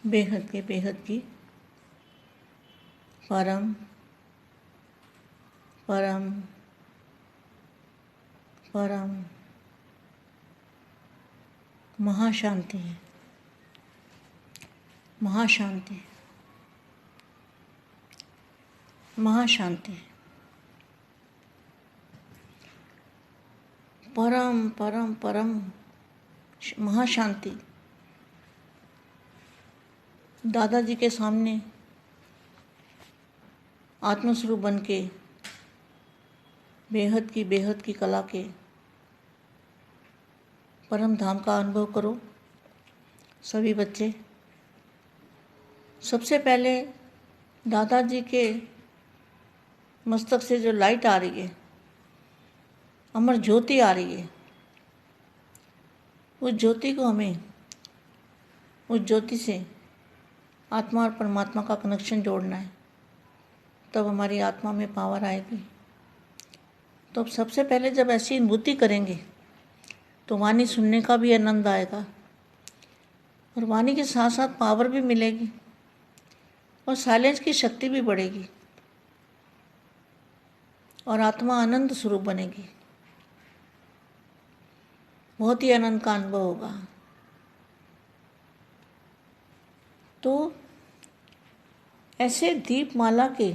बेहद की परम परम परम महाशांति है। महाशांति महाशांति परम परम परम महाशांति। दादाजी के सामने आत्मस्वरूप बन के बेहद की कला के परम धाम का अनुभव करो सभी बच्चे। सबसे पहले दादाजी के मस्तक से जो लाइट आ रही है, अमर ज्योति आ रही है, उस ज्योति को हमें उस ज्योति से आत्मा और परमात्मा का कनेक्शन जोड़ना है, तब हमारी आत्मा में पावर आएगी। तो अब सबसे पहले जब ऐसी अनुभूति करेंगे तो वाणी सुनने का भी आनंद आएगा और वाणी के साथ साथ पावर भी मिलेगी और साइलेंस की शक्ति भी बढ़ेगी और आत्मा आनंद स्वरूप बनेगी। बहुत ही आनंद का अनुभव होगा। तो ऐसे दीपमाला के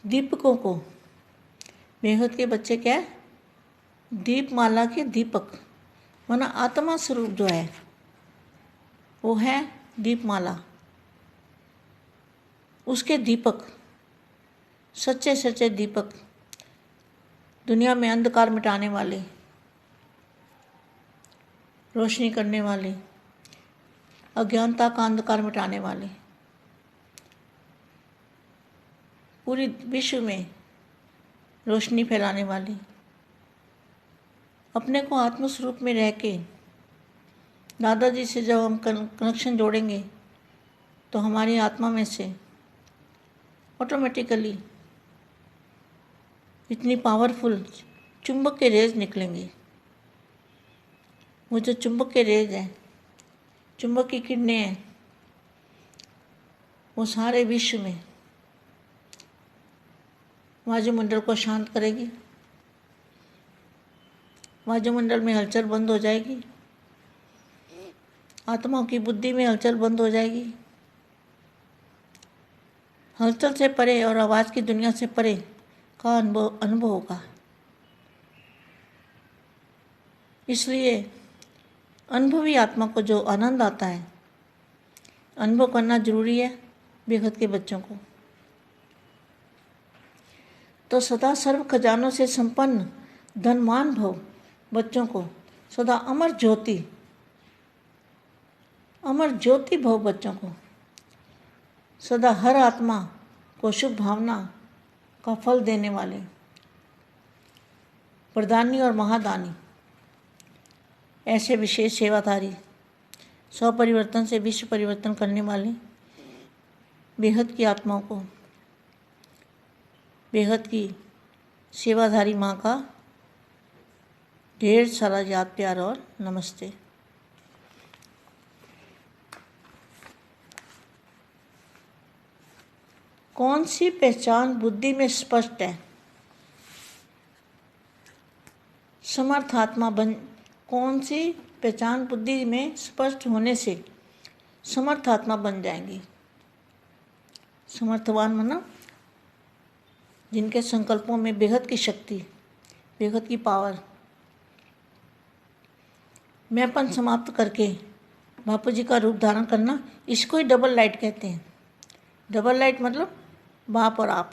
दीपकों को बेहद के बच्चे क्या है, दीपमाला के दीपक माना आत्मा स्वरूप जो है वो है दीपमाला, उसके दीपक सच्चे सच्चे दीपक, दुनिया में अंधकार मिटाने वाले, रोशनी करने वाले, अज्ञानता का अंधकार मिटाने वाले, पूरी विश्व में रोशनी फैलाने वाली, अपने को आत्मस्वरूप में रह के दादाजी से जब हम कनेक्शन जोड़ेंगे तो हमारी आत्मा में से ऑटोमेटिकली इतनी पावरफुल चुंबक के रेज निकलेंगे। वो जो चुंबक के रेज हैं, चुंबक की किरणें हैं, वो सारे विश्व में वायुमंडल को शांत करेगी। वायुमंडल में हलचल बंद हो जाएगी, आत्माओं की बुद्धि में हलचल बंद हो जाएगी। हलचल से परे और आवाज़ की दुनिया से परे का अनुभव होगा। इसलिए अनुभवी आत्मा को जो आनंद आता है, अनुभव करना जरूरी है बेहद के बच्चों को। तो सदा सर्व खजानों से संपन्न धनवान भव बच्चों को सदा अमर ज्योति भव बच्चों को सदा हर आत्मा को शुभ भावना का फल देने वाले प्रदानी और महादानी ऐसे विशेष सेवाधारी स्व परिवर्तन से विश्व परिवर्तन करने वाले बेहद की आत्माओं को बेहद की सेवाधारी माँ का ढेर सारा याद प्यार और नमस्ते। कौन सी पहचान बुद्धि में स्पष्ट है? समर्थ आत्मा बन। कौन सी पहचान बुद्धि में स्पष्ट होने से समर्थ आत्मा बन जाएंगी? समर्थवान माना जिनके संकल्पों में बेहद की शक्ति, बेहद की पावर, मैंपन समाप्त करके बापू जी का रूप धारण करना, इसको ही डबल लाइट कहते हैं। डबल लाइट मतलब बाप और आप।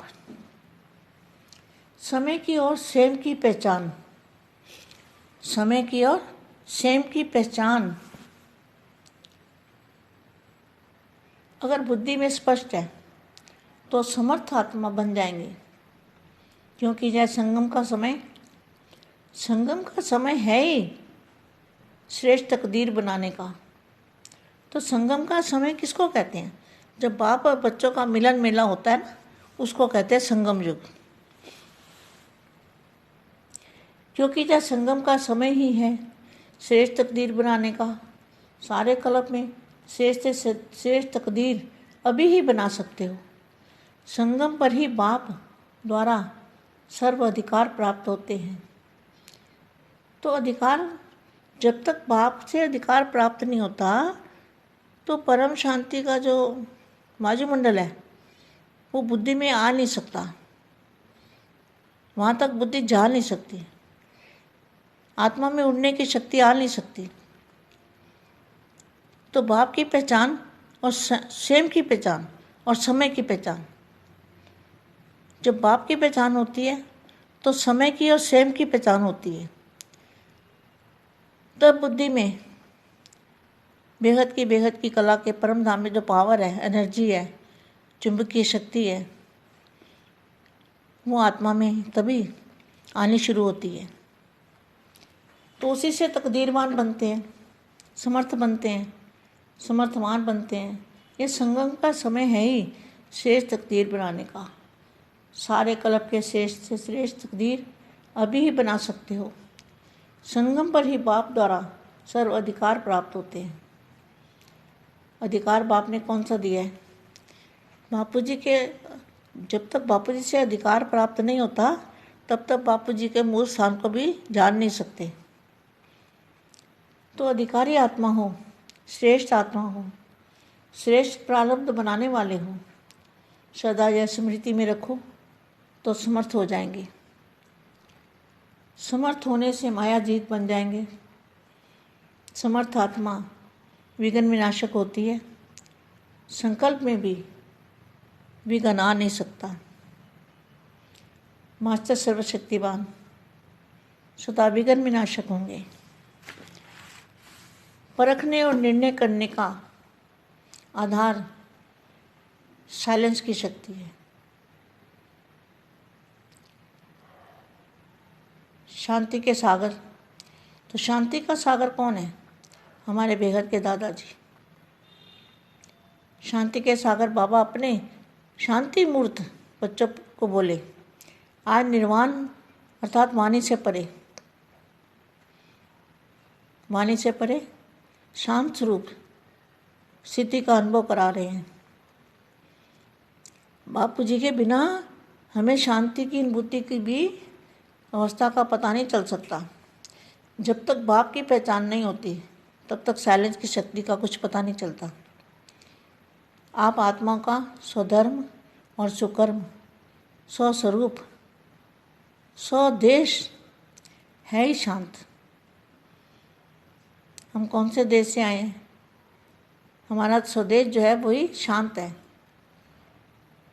समय की और स्वयं की पहचान, समय की और स्वयं की पहचान अगर बुद्धि में स्पष्ट है तो समर्थ आत्मा बन जाएंगे। क्योंकि यह संगम का समय है ही श्रेष्ठ तकदीर बनाने का। तो संगम का समय किसको कहते हैं? जब बाप और बच्चों का मिलन मेला होता है ना, उसको कहते हैं संगम युग। क्योंकि यह संगम का समय ही है श्रेष्ठ तकदीर बनाने का। सारे कल्प में श्रेष्ठ से श्रेष्ठ तकदीर अभी ही बना सकते हो। संगम पर ही बाप द्वारा सर्व अधिकार प्राप्त होते हैं। तो अधिकार, जब तक बाप से अधिकार प्राप्त नहीं होता तो परम शांति का जो वायुमंडल है वो बुद्धि में आ नहीं सकता, वहाँ तक बुद्धि जा नहीं सकती, आत्मा में उड़ने की शक्ति आ नहीं सकती। तो बाप की पहचान और स्वयं की पहचान और समय की पहचान, जब बाप की पहचान होती है तो समय की और स्वयं की पहचान होती है। तब बुद्धि में बेहद की कला के परम धाम में जो पावर है, एनर्जी है, चुंबकीय शक्ति है, वो आत्मा में तभी आनी शुरू होती है। तो उसी से तकदीरवान बनते हैं, समर्थ बनते हैं, समर्थवान बनते हैं। ये संगम का समय है ही श्रेष्ठ तकदीर बनाने का। सारे कल्प के श्रेष्ठ से श्रेष्ठ तकदीर अभी ही बना सकते हो। संगम पर ही बाप द्वारा सर्व अधिकार प्राप्त होते हैं। अधिकार बाप ने कौन सा दिया है? बापू जी के, जब तक बापू जी से अधिकार प्राप्त नहीं होता तब तक बापू जी के मूल स्थान को भी जान नहीं सकते। तो अधिकारी आत्मा हो, श्रेष्ठ आत्मा हो, श्रेष्ठ प्रारब्ध बनाने वाले हो, सदा यह स्मृति में रखो तो समर्थ हो जाएंगे। समर्थ होने से माया जीत बन जाएंगे। समर्थ आत्मा विघ्न विनाशक होती है। संकल्प में भी विघ्न आ नहीं सकता। मास्टर सर्वशक्तिवान सदा विघ्न विनाशक होंगे। परखने और निर्णय करने का आधार साइलेंस की शक्ति है। शांति के सागर, तो शांति का सागर कौन है? हमारे बेहद के दादाजी। शांति के सागर बाबा अपने शांति मूर्त बच्चों को बोले, आज निर्वाण अर्थात वाणी से परे, वाणी से परे शांत स्वरूप स्थिति का अनुभव करा रहे हैं। बापू जी के बिना हमें शांति की अनुभूति की भी अवस्था का पता नहीं चल सकता। जब तक बाप की पहचान नहीं होती तब तक साइलेंस की शक्ति का कुछ पता नहीं चलता। आप आत्मा का स्वधर्म और सुकर्म, स्वस्वरूप, स्वदेश है ही शांत। हम कौन से देश से आए हैं? हमारा स्वदेश जो है वही शांत है।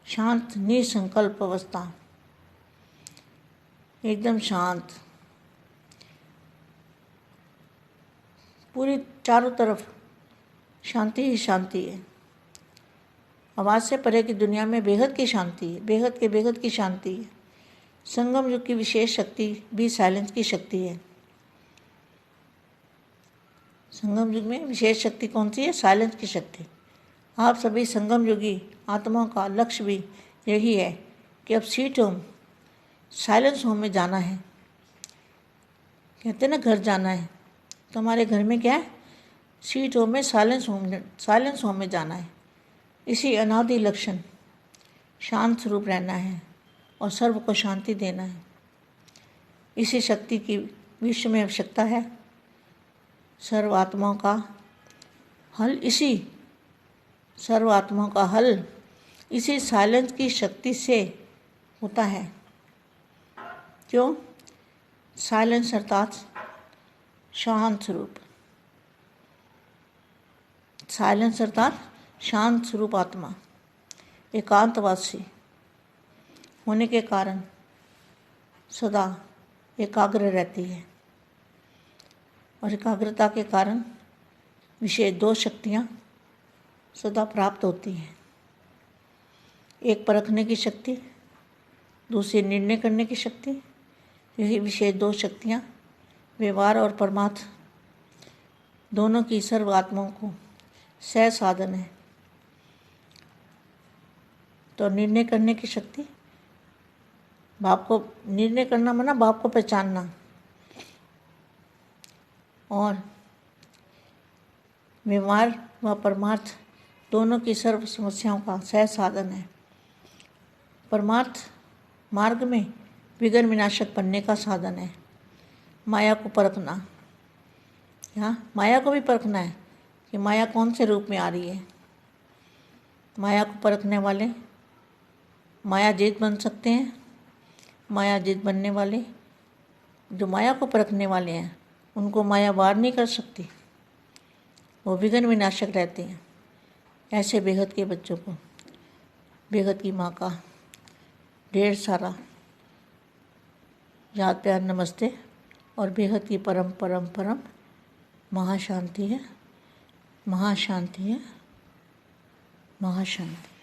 शांत निसंकल्प अवस्था, एकदम शांत, पूरी चारों तरफ शांति ही शांति है। आवाज़ से परे की दुनिया में बेहद की शांति है, बेहद की शांति है। संगम युग की विशेष शक्ति भी साइलेंस की शक्ति है। संगम युग में विशेष शक्ति कौन सी है? साइलेंस की शक्ति। आप सभी संगम युगी आत्माओं का लक्ष्य भी यही है कि अब स्वीट होम, साइलेंस होम में जाना है। कहते हैं ना घर जाना है, तो हमारे घर में क्या है? स्वीट होम में साइलेंस होम में जाना है। इसी अनादि लक्षण शांत स्वरूप रहना है और सर्व को शांति देना है। इसी शक्ति की विश्व में आवश्यकता है। सर्व आत्माओं का हल इसी साइलेंस की शक्ति से होता है। क्यों? साइलेंस अर्थात शांत स्वरूप, साइलेंस अर्थात शांत स्वरूप आत्मा एकांतवासी होने के कारण सदा एकाग्र रहती है और एकाग्रता के कारण विशेष दो शक्तियाँ सदा प्राप्त होती हैं। एक परखने की शक्ति, दूसरी निर्णय करने की शक्ति। यही विशेष दो शक्तियाँ व्यवहार और परमार्थ दोनों की सर्व आत्माओं को सह साधन है। तो निर्णय करने की शक्ति, बाप को निर्णय करना माना बाप को पहचानना, और व्यवहार व परमार्थ दोनों की सर्व समस्याओं का सह साधन है। परमार्थ मार्ग में विघ्न विनाशक बनने का साधन है। माया को परखना, यहाँ माया को भी परखना है कि माया कौन से रूप में आ रही है। माया को परखने वाले मायाजीत बन सकते हैं। मायाजीत बनने वाले, जो माया को परखने वाले हैं, उनको माया वार नहीं कर सकती, वो विघ्न विनाशक रहते हैं। ऐसे बेहद के बच्चों को बेहद की माँ का ढेर सारा याद प्यार नमस्ते और बेहद की परम परम परम महाशांति है, महाशांति है, महाशांति।